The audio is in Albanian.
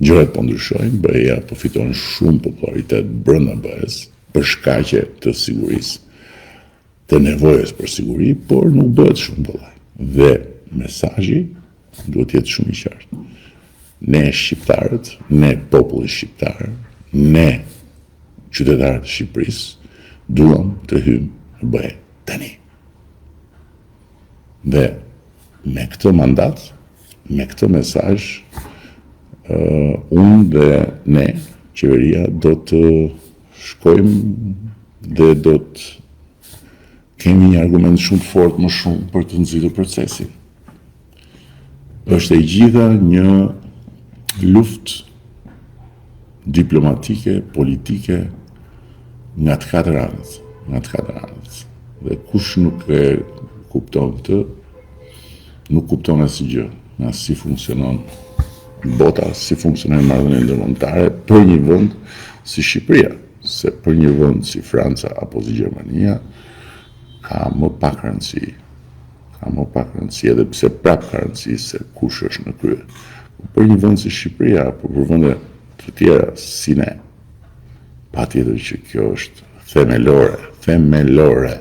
gjërat po ndryshojnë, BE-ja po fiton shumë popularitet brenda BE-s për shkaqe të sigurisë, të nevojës për siguri, por nuk bëhet shumë kollaj. Dhe mesazhi duhet jetë shumë i qartë. Ne shqiptarët, ne populli shqiptar, ne qytetarët e Shqipërisë, duam të hyjmë në BE tani. Dhe me këtë mandat, me këtë mesazh, unë dhe ne, qeveria, do të shkojmë dhe do të kemi një argument shumë të fortë më shumë për të nxitur procesin. Është e gjitha një luftë diplomatike, politike, nga të katër anët. Dhe kush nuk e kupton këtë, nuk kupton asgjë, nga si funksionon bota, si funksionon marrëdhëniet ndërkombëtare për një vend si Shqipëria, se për një vend si Franca apo si Gjermania ka më pak rëndësi. Edhe pse prap ka rëndësi se kush është në krye. Për një vend si Shqipëria apo për vende të tjera si ne, patjetër që kjo është themelore